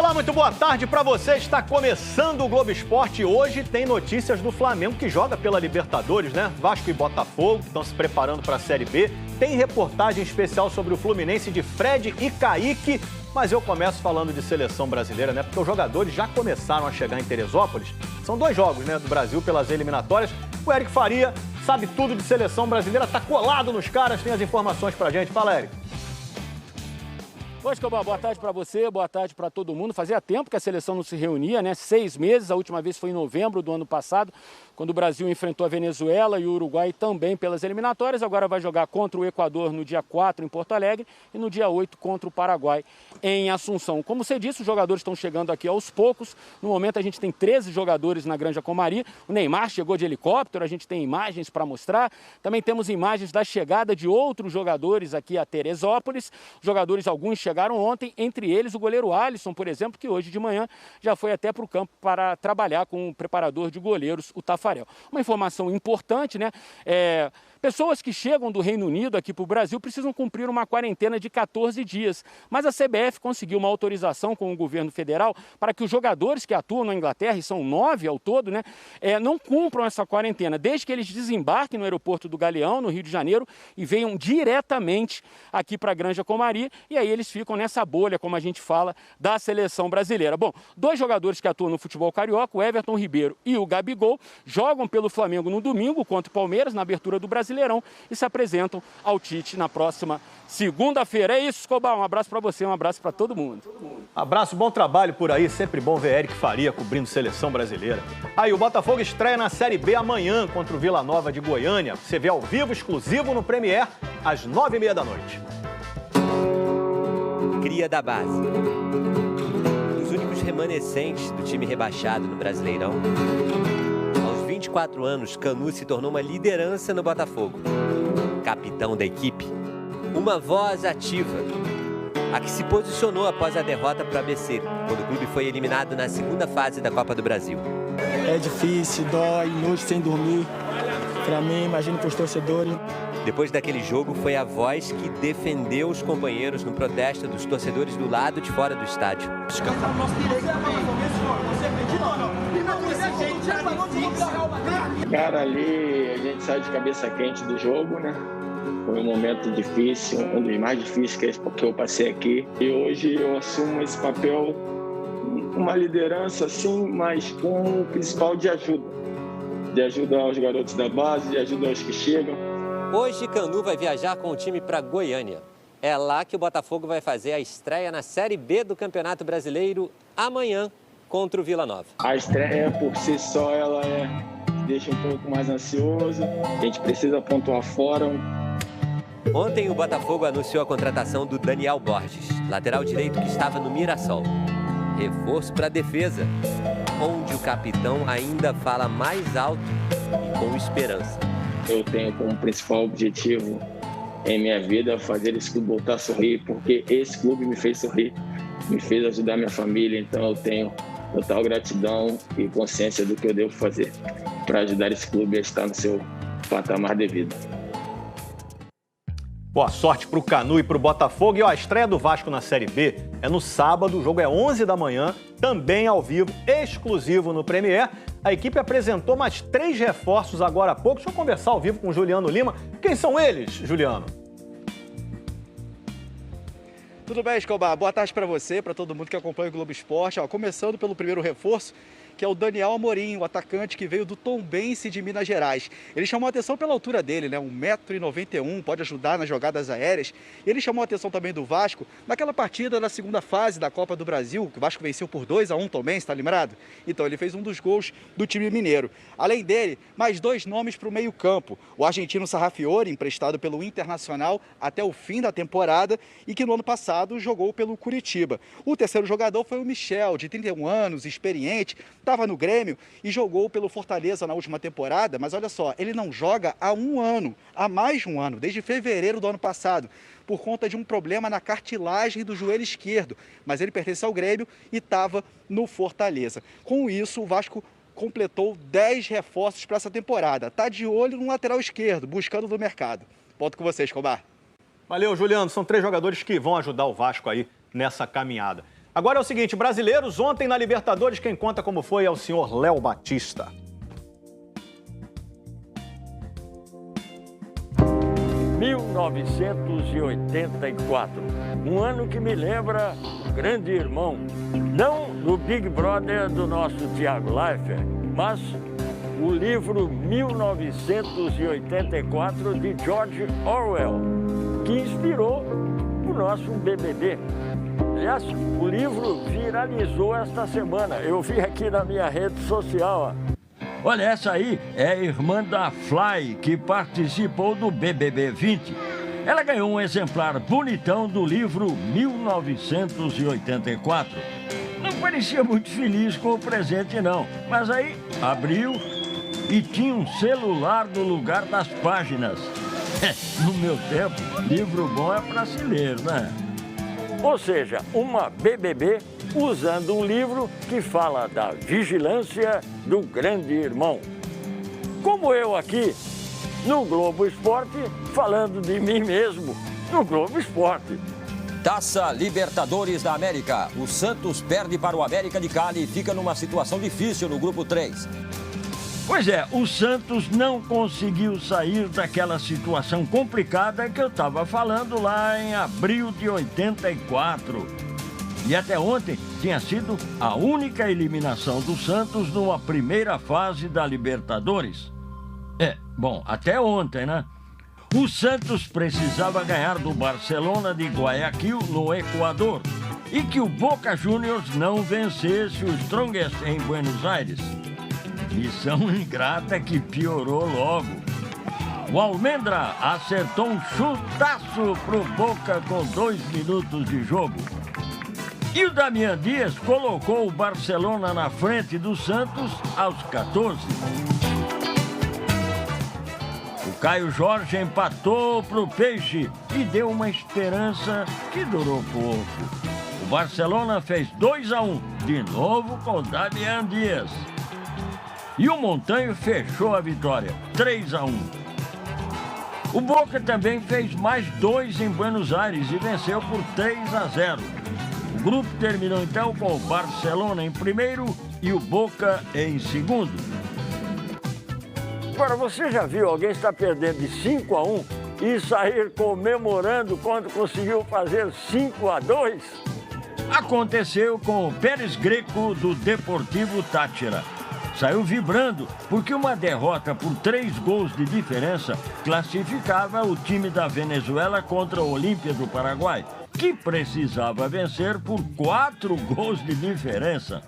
Olá, muito boa tarde para você. Está começando o Globo Esporte e hoje tem notícias do Flamengo que joga pela Libertadores, né? Vasco e Botafogo que estão se preparando para a Série B. Tem reportagem especial sobre o Fluminense de Fred e Kaique. Mas eu começo falando de seleção brasileira, né? Porque os jogadores já começaram a chegar em Teresópolis. São 2 jogos, né? Do Brasil pelas eliminatórias. O Eric Faria sabe tudo de seleção brasileira, tá colado nos caras, tem as informações pra gente. Fala, Eric. Oi, Escobar, boa tarde para você, boa tarde para todo mundo. Fazia tempo que a seleção não se reunia, né? 6 meses, a última vez foi em novembro do ano passado, quando o Brasil enfrentou a Venezuela e o Uruguai também pelas eliminatórias. Agora vai jogar contra o Equador no dia 4 em Porto Alegre e no dia 8 contra o Paraguai em Assunção. Como você disse, os jogadores estão chegando aqui aos poucos. No momento a gente tem 13 jogadores na Granja Comari. O Neymar chegou de helicóptero, a gente tem imagens para mostrar. Também temos imagens da chegada de outros jogadores aqui a Teresópolis. Jogadores, alguns chegaram ontem, entre eles o goleiro Alisson, por exemplo, que hoje de manhã já foi até para o campo para trabalhar com o preparador de goleiros, o Tafarel. Uma informação importante, né? Pessoas que chegam do Reino Unido aqui para o Brasil precisam cumprir uma quarentena de 14 dias. Mas a CBF conseguiu uma autorização com o governo federal para que os jogadores que atuam na Inglaterra, e são 9 ao todo, né, não cumpram essa quarentena, desde que eles desembarquem no aeroporto do Galeão, no Rio de Janeiro, e venham diretamente aqui para a Granja Comari, e aí eles ficam nessa bolha, como a gente fala, da seleção brasileira. Bom, 2 jogadores que atuam no futebol carioca, o Everton Ribeiro e o Gabigol, jogam pelo Flamengo no domingo contra o Palmeiras, na abertura do Brasileirão, e se apresentam ao Tite na próxima segunda-feira. É isso, Escobar. Um abraço para você, um abraço para todo mundo. Abraço, bom trabalho por aí. Sempre bom ver Eric Faria cobrindo seleção brasileira. Aí, o Botafogo estreia na Série B amanhã contra o Vila Nova de Goiânia. Você vê ao vivo, exclusivo no Premier, às 9h30 da noite. Cria da base. Os únicos remanescentes do time rebaixado no Brasileirão. Aos 24 anos, Canu se tornou uma liderança no Botafogo. Capitão da equipe. Uma voz ativa. A que se posicionou após a derrota para o ABC, quando o clube foi eliminado na segunda fase da Copa do Brasil. É difícil, dói, noite sem dormir. Para mim, imagino para os torcedores. Depois daquele jogo, foi a voz que defendeu os companheiros no protesto dos torcedores do lado de fora do estádio. Cara, ali a gente sai de cabeça quente do jogo, né? Foi um momento difícil, um dos mais difíceis que eu passei aqui. E hoje eu assumo esse papel, uma liderança assim, mas com o principal de ajuda. De ajuda aos garotos da base, de ajuda aos que chegam. Hoje, Canu vai viajar com o time para Goiânia. É lá que o Botafogo vai fazer a estreia na Série B do Campeonato Brasileiro amanhã contra o Vila Nova. A estreia, por si só, ela deixa um pouco mais ansioso. A gente precisa pontuar fora. Ontem, o Botafogo anunciou a contratação do Daniel Borges, lateral direito que estava no Mirassol. Reforço para a defesa, onde o capitão ainda fala mais alto e com esperança. Eu tenho como principal objetivo em minha vida fazer esse clube voltar a sorrir, porque esse clube me fez sorrir, me fez ajudar minha família, então eu tenho total gratidão e consciência do que eu devo fazer para ajudar esse clube a estar no seu patamar devido. Boa sorte pro Canu e pro Botafogo. E ó, a estreia do Vasco na Série B é no sábado, o jogo é 11 da manhã, também ao vivo, exclusivo no Premier. A equipe apresentou mais 3 reforços agora há pouco. Deixa eu conversar ao vivo com o Juliano Lima. Quem são eles, Juliano? Tudo bem, Escobar? Boa tarde para você, para todo mundo que acompanha o Globo Esporte. Começando pelo primeiro reforço, que é o Daniel Amorim, o atacante que veio do Tombense de Minas Gerais. Ele chamou a atenção pela altura dele, né? 1,91 m, pode ajudar nas jogadas aéreas. Ele chamou a atenção também do Vasco naquela partida da segunda fase da Copa do Brasil, que o Vasco venceu por 2-1 Tombense, tá lembrado? Então ele fez um dos gols do time mineiro. Além dele, mais 2 nomes para o meio-campo. O argentino Sarrafiori, emprestado pelo Internacional até o fim da temporada e que no ano passado jogou pelo Curitiba. O terceiro jogador foi o Michel, de 31 anos, experiente, estava no Grêmio e jogou pelo Fortaleza na última temporada, mas olha só, ele não joga há mais de um ano, desde fevereiro do ano passado, por conta de um problema na cartilagem do joelho esquerdo, mas ele pertence ao Grêmio e estava no Fortaleza. Com isso, o Vasco completou 10 reforços para essa temporada. Está de olho no lateral esquerdo, buscando no mercado. Volto com vocês, Escobar. Valeu, Juliano. São 3 jogadores que vão ajudar o Vasco aí nessa caminhada. Agora é o seguinte, brasileiros, ontem na Libertadores, quem conta como foi é o senhor Léo Batista. ...1984, um ano que me lembra o Grande Irmão, não do Big Brother do nosso Thiago Leifert, mas o livro 1984 de George Orwell, que inspirou o nosso BBB. Aliás, o livro viralizou esta semana, eu vi aqui na minha rede social, ó. Olha, essa aí é a irmã da Fly, que participou do BBB 20. Ela ganhou um exemplar bonitão do livro 1984. Não parecia muito feliz com o presente, não. Mas aí, abriu e tinha um celular no lugar das páginas. No meu tempo, livro bom é pra se ler, né? Ou seja, uma BBB usando um livro que fala da vigilância do Grande Irmão. Como eu aqui, no Globo Esporte, falando de mim mesmo, no Globo Esporte. Taça Libertadores da América. O Santos perde para o América de Cali e fica numa situação difícil no grupo 3. Pois é, o Santos não conseguiu sair daquela situação complicada que eu estava falando lá em abril de 84. E até ontem tinha sido a única eliminação do Santos numa primeira fase da Libertadores. Bom, até ontem, né? O Santos precisava ganhar do Barcelona de Guayaquil, no Equador, e que o Boca Juniors não vencesse o Strongest em Buenos Aires. Missão ingrata que piorou logo. O Almendra acertou um chutaço pro Boca com 2 minutos de jogo. E o Damian Dias colocou o Barcelona na frente do Santos aos 14. O Caio Jorge empatou pro Peixe e deu uma esperança que durou pouco. O Barcelona fez 2-1, de novo com o Damian Dias. E o Montanho fechou a vitória, 3-1. O Boca também fez mais 2 em Buenos Aires e venceu por 3-0. O grupo terminou então com o Barcelona em primeiro e o Boca em segundo. Agora, você já viu alguém estar perdendo de 5-1 e sair comemorando quando conseguiu fazer 5-2? Aconteceu com o Pérez Greco do Deportivo Táchira. Saiu vibrando porque uma derrota por 3 gols de diferença classificava o time da Venezuela contra o Olímpia do Paraguai, que precisava vencer por 4 gols de diferença.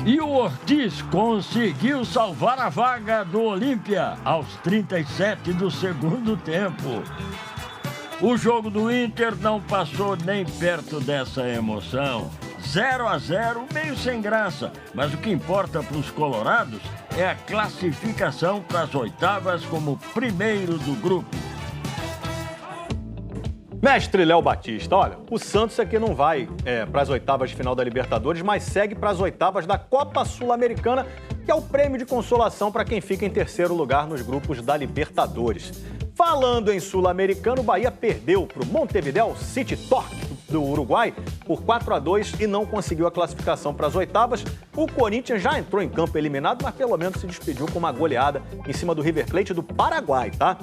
E o Ortiz conseguiu salvar a vaga do Olímpia aos 37 do segundo tempo. O jogo do Inter não passou nem perto dessa emoção. 0-0, meio sem graça, mas o que importa para os colorados é a classificação para as oitavas como primeiro do grupo. Mestre Léo Batista, olha, o Santos aqui não vai para as oitavas de final da Libertadores, mas segue para as oitavas da Copa Sul-Americana, que é o prêmio de consolação para quem fica em terceiro lugar nos grupos da Libertadores. Falando em Sul-Americano, o Bahia perdeu para o Montevideo City Torque do Uruguai por 4-2 e não conseguiu a classificação para as oitavas. O Corinthians já entrou em campo eliminado, mas pelo menos se despediu com uma goleada em cima do River Plate do Paraguai, tá?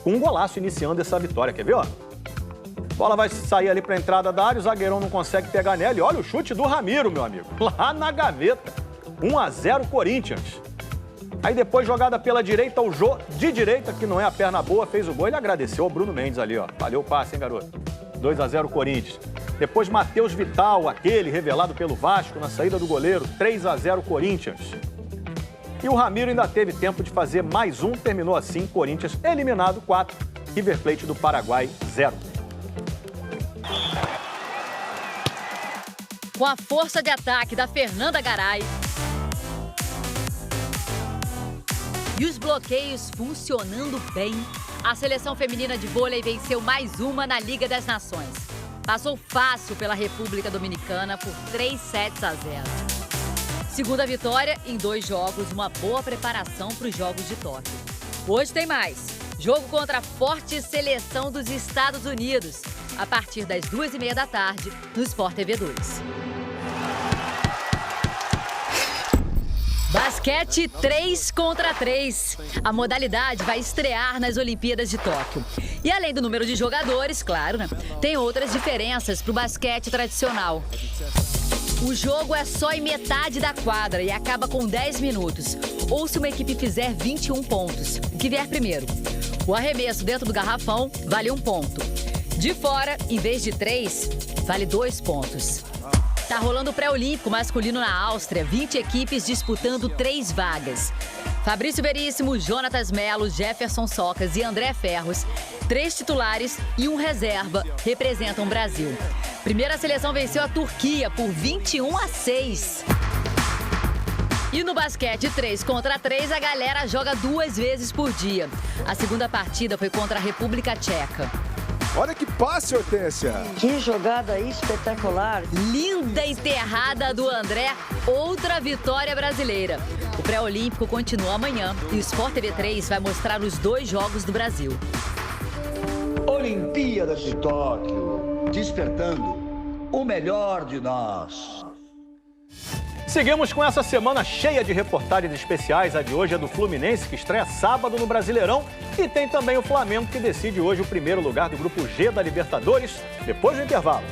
Com um golaço iniciando essa vitória, quer ver, ó? Bola vai sair ali para a entrada da área, o zagueirão não consegue pegar nela. E olha o chute do Ramiro, meu amigo, lá na gaveta. 1-0 Corinthians. Aí depois, jogada pela direita, o Jô, de direita, que não é a perna boa, fez o gol. Ele agradeceu ao Bruno Mendes ali, ó. Valeu o passe, hein, garoto? 2-0 Corinthians. Depois, Matheus Vital, aquele revelado pelo Vasco na saída do goleiro. 3-0 Corinthians. E o Ramiro ainda teve tempo de fazer mais um. Terminou assim, Corinthians eliminado, 4. River Plate do Paraguai, 0. Com a força de ataque da Fernanda Garay e os bloqueios funcionando bem, a seleção feminina de vôlei venceu mais uma na Liga das Nações. Passou fácil pela República Dominicana por 3-0. Segunda vitória em 2 jogos, uma boa preparação para os Jogos de Tóquio. Hoje tem mais. Jogo contra a forte seleção dos Estados Unidos, a partir das 2h30 da tarde, no Sport TV 2. Basquete 3 contra 3. A modalidade vai estrear nas Olimpíadas de Tóquio. E além do número de jogadores, claro, né, tem outras diferenças para o basquete tradicional. O jogo é só em metade da quadra e acaba com 10 minutos. Ou se uma equipe fizer 21 pontos, o que vier primeiro. O arremesso dentro do garrafão vale 1 ponto. De fora, em vez de 3, vale 2 pontos. Tá rolando o pré-olímpico masculino na Áustria, 20 equipes disputando 3 vagas. Fabrício Veríssimo, Jonatas Melo, Jefferson Socas e André Ferros, 3 titulares e 1 reserva, representam o Brasil. Primeira seleção venceu a Turquia por 21-6. E no basquete 3 contra 3, a galera joga 2 vezes por dia. A segunda partida foi contra a República Tcheca. Olha que passe, Hortência! Que jogada espetacular! Linda enterrada do André, outra vitória brasileira. O pré-olímpico continua amanhã e o Sport TV 3 vai mostrar os 2 jogos do Brasil. Olimpíadas de Tóquio, despertando o melhor de nós. Seguimos com essa semana cheia de reportagens especiais. A de hoje é do Fluminense, que estreia sábado no Brasileirão. E tem também o Flamengo, que decide hoje o primeiro lugar do Grupo G da Libertadores, depois do intervalo.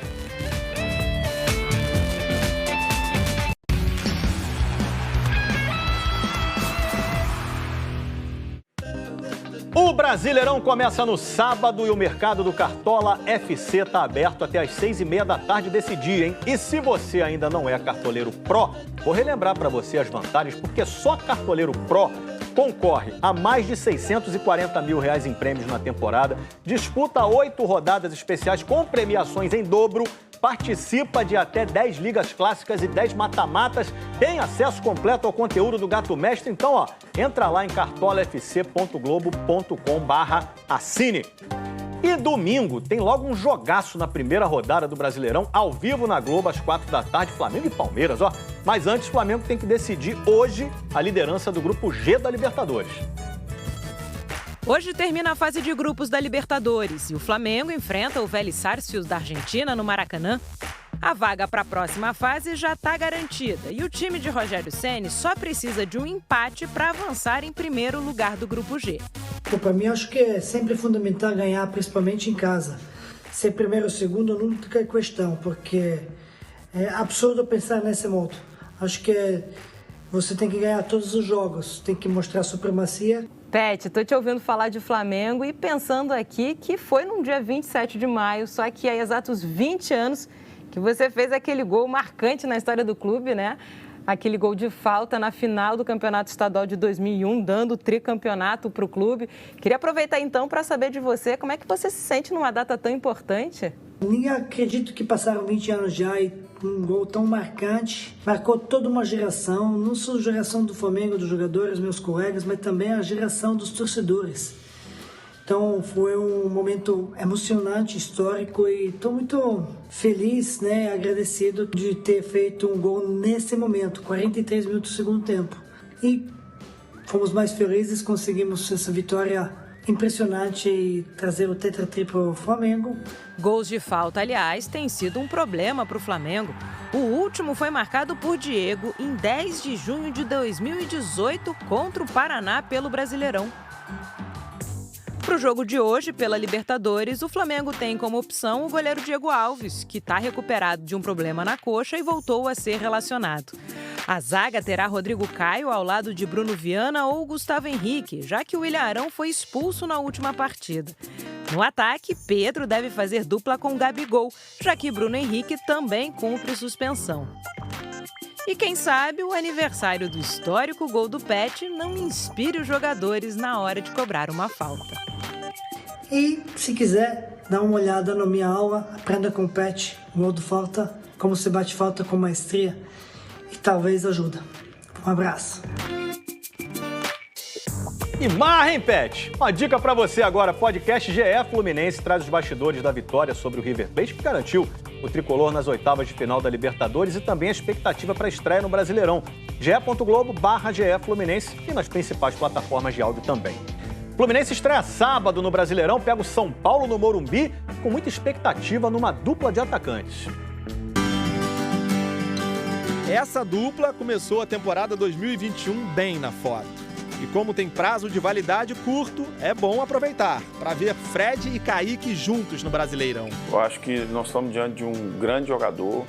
O Brasileirão começa no sábado e o mercado do Cartola FC está aberto até às 6h30 da tarde desse dia, hein? E se você ainda não é cartoleiro Pro, vou relembrar para você as vantagens, porque só cartoleiro Pro concorre a mais de R$640 mil em prêmios na temporada, disputa 8 rodadas especiais com premiações em dobro, participa de até 10 ligas clássicas e 10 mata-matas, tem acesso completo ao conteúdo do Gato Mestre. Então, ó, entra lá em cartolafc.globo.com/assine. E domingo tem logo um jogaço na primeira rodada do Brasileirão, ao vivo na Globo, às 4 da tarde, Flamengo e Palmeiras, ó. Mas antes, o Flamengo tem que decidir hoje a liderança do Grupo G da Libertadores. Hoje termina a fase de grupos da Libertadores e o Flamengo enfrenta o Vélez Sarsfield da Argentina no Maracanã. A vaga para a próxima fase já está garantida e o time de Rogério Ceni só precisa de um empate para avançar em primeiro lugar do Grupo G. Para mim, acho que é sempre fundamental ganhar, principalmente em casa. Ser primeiro ou segundo nunca é questão, porque é absurdo pensar nesse modo. Acho que você tem que ganhar todos os jogos, tem que mostrar supremacia. Pet, estou te ouvindo falar de Flamengo e pensando aqui que foi no dia 27 de maio, só que há exatos 20 anos que você fez aquele gol marcante na história do clube, né? Aquele gol de falta na final do Campeonato Estadual de 2001, dando o tricampeonato para o clube. Queria aproveitar então para saber de você, como é que você se sente numa data tão importante? Nem acredito que passaram 20 anos já e um gol tão marcante. Marcou toda uma geração, não só a geração do Flamengo, dos jogadores, meus colegas, mas também a geração dos torcedores. Então foi um momento emocionante, histórico e estou muito feliz, né, agradecido de ter feito um gol nesse momento, 43 minutos do segundo tempo. E fomos mais felizes, conseguimos essa vitória impressionante e trazer o tetra-tri para o Flamengo. Gols de falta, aliás, tem sido um problema para o Flamengo. O último foi marcado por Diego em 10 de junho de 2018 contra o Paraná pelo Brasileirão. Para o jogo de hoje, pela Libertadores, o Flamengo tem como opção o goleiro Diego Alves, que está recuperado de um problema na coxa e voltou a ser relacionado. A zaga terá Rodrigo Caio ao lado de Bruno Viana ou Gustavo Henrique, já que o William Arão foi expulso na última partida. No ataque, Pedro deve fazer dupla com Gabigol, já que Bruno Henrique também cumpre suspensão. E quem sabe o aniversário do histórico gol do Pet não inspire os jogadores na hora de cobrar uma falta. E, se quiser, dá uma olhada na minha aula, aprenda com o Pet, gol do falta, como se bate falta com maestria, e talvez ajuda. Um abraço. E marra, hein, Pet? Uma dica pra você agora, podcast GE Fluminense traz os bastidores da vitória sobre o River Plate, que garantiu o tricolor nas oitavas de final da Libertadores e também a expectativa para a estreia no Brasileirão. ge.globo/GE Fluminense e nas principais plataformas de áudio também. Fluminense estreia sábado no Brasileirão, pega o São Paulo no Morumbi, com muita expectativa numa dupla de atacantes. Essa dupla começou a temporada 2021 bem na foto. E como tem prazo de validade curto, é bom aproveitar para ver Fred e Kaique juntos no Brasileirão. Eu acho que nós estamos diante de um grande jogador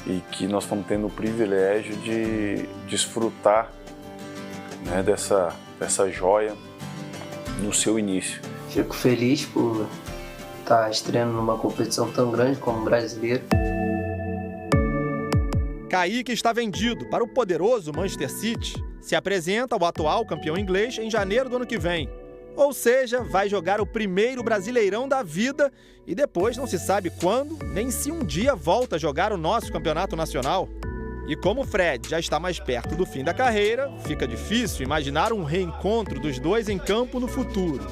e que nós estamos tendo o privilégio de desfrutar, né, dessa joia no seu início. Fico feliz por estar estreando numa competição tão grande como o Brasileiro. Kaique está vendido para o poderoso Manchester City. Se apresenta ao atual campeão inglês em janeiro do ano que vem. Ou seja, vai jogar o primeiro Brasileirão da vida e depois não se sabe quando, nem se um dia volta a jogar o nosso campeonato nacional. E como o Fred já está mais perto do fim da carreira, fica difícil imaginar um reencontro dos dois em campo no futuro.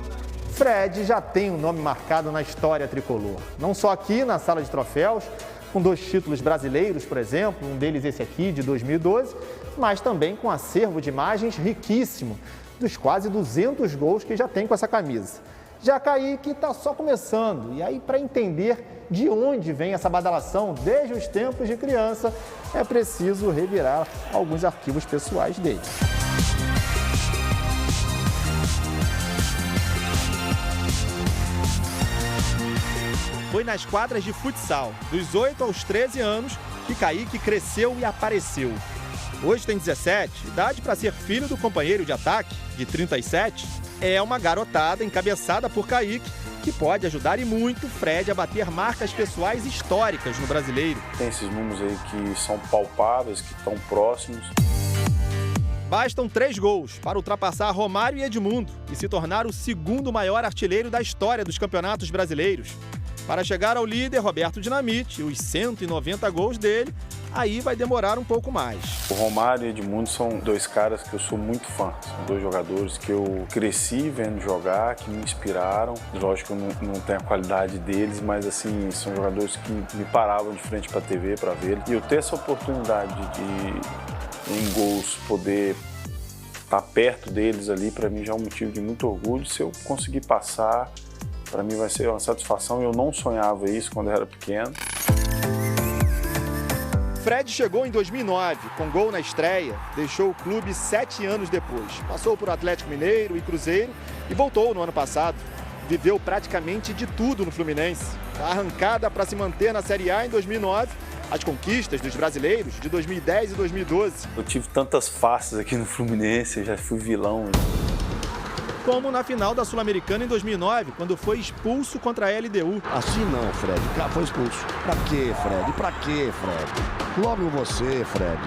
Fred já tem um nome marcado na história tricolor. Não só aqui na sala de troféus, com 2 títulos brasileiros, por exemplo, um deles esse aqui, de 2012, mas também com um acervo de imagens riquíssimo, dos quase 200 gols que já tem com essa camisa. Já Kaique está só começando, e aí para entender de onde vem essa badalação desde os tempos de criança, é preciso revirar alguns arquivos pessoais dele. Foi nas quadras de futsal, dos 8 aos 13 anos, que Kaique cresceu e apareceu. Hoje tem 17, idade para ser filho do companheiro de ataque, de 37. É uma garotada encabeçada por Kaique, que pode ajudar e muito Fred a bater marcas pessoais históricas no Brasileiro. Tem esses números aí que são palpáveis, que estão próximos. Bastam 3 gols para ultrapassar Romário e Edmundo e se tornar o segundo maior artilheiro da história dos campeonatos brasileiros. Para chegar ao líder, Roberto Dinamite, e os 190 gols dele, aí vai demorar um pouco mais. O Romário e Edmundo são 2 caras que eu sou muito fã. São 2 jogadores que eu cresci vendo jogar, que me inspiraram. Lógico que eu não tenho a qualidade deles, mas assim, são jogadores que me paravam de frente para a TV para ver. E eu ter essa oportunidade de, em gols, poder estar perto deles ali, para mim já é um motivo de muito orgulho. Se eu conseguir passar, para mim vai ser uma satisfação. Eu não sonhava isso quando eu era pequeno. Fred chegou em 2009, com gol na estreia, deixou o clube 7 anos depois. Passou por Atlético Mineiro e Cruzeiro e voltou no ano passado. Viveu praticamente de tudo no Fluminense. A arrancada para se manter na Série A em 2009, as conquistas dos brasileiros de 2010 e 2012. Eu tive tantas faces aqui no Fluminense, eu já fui vilão. Como na final da Sul-Americana em 2009, quando foi expulso contra a LDU. Assim não, Fred. Foi expulso. Pra quê, Fred? Pra quê, Fred? Logo você, Fred.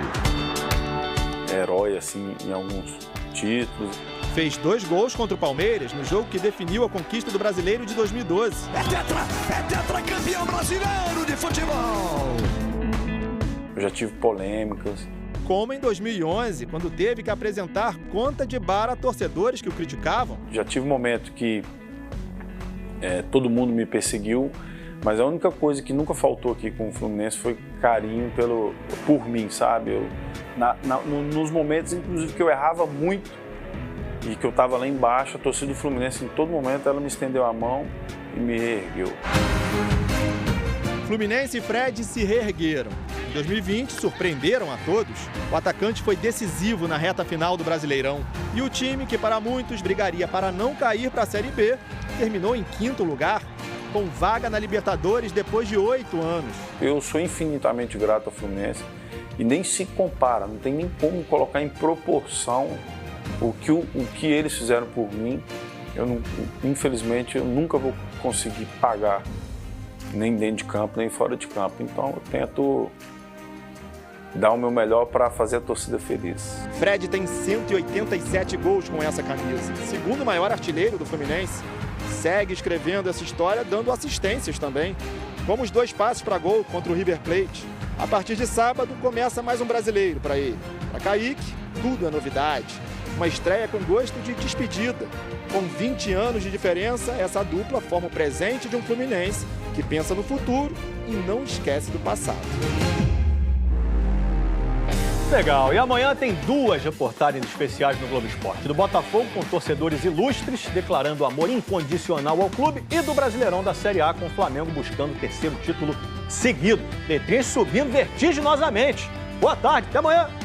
Herói, assim, em alguns títulos. Fez 2 gols contra o Palmeiras no jogo que definiu a conquista do Brasileiro de 2012. É tetracampeão brasileiro de futebol! Eu já tive polêmicas. Como em 2011, quando teve que apresentar conta de bar a torcedores que o criticavam. Já tive um momento que todo mundo me perseguiu, mas a única coisa que nunca faltou aqui com o Fluminense foi carinho por mim, sabe? Nos momentos, inclusive, que eu errava muito e que eu estava lá embaixo, a torcida do Fluminense, em todo momento, ela me estendeu a mão e me reergueu. Fluminense e Fred se reergueram. Em 2020, surpreenderam a todos. O atacante foi decisivo na reta final do Brasileirão. E o time, que para muitos brigaria para não cair para a Série B, terminou em 5º lugar, com vaga na Libertadores depois de 8 anos. Eu sou infinitamente grato ao Fluminense e nem se compara, não tem nem como colocar em proporção o que eles fizeram por mim. Infelizmente, eu nunca vou conseguir pagar, nem dentro de campo, nem fora de campo. Então eu tento dar o meu melhor para fazer a torcida feliz. Fred tem 187 gols com essa camisa, segundo maior artilheiro do Fluminense. Segue escrevendo essa história, dando assistências também, como os 2 passes para gol contra o River Plate. A partir de sábado começa mais um brasileiro para ele. Para Kaique, tudo é novidade. Uma estreia com gosto de despedida. Com 20 anos de diferença, essa dupla forma o presente de um Fluminense que pensa no futuro e não esquece do passado. Legal. E amanhã tem 2 reportagens especiais no Globo Esporte. Do Botafogo, com torcedores ilustres declarando amor incondicional ao clube, e do Brasileirão da Série A, com o Flamengo buscando o 3º título seguido. Letrinhas subindo vertiginosamente. Boa tarde, até amanhã.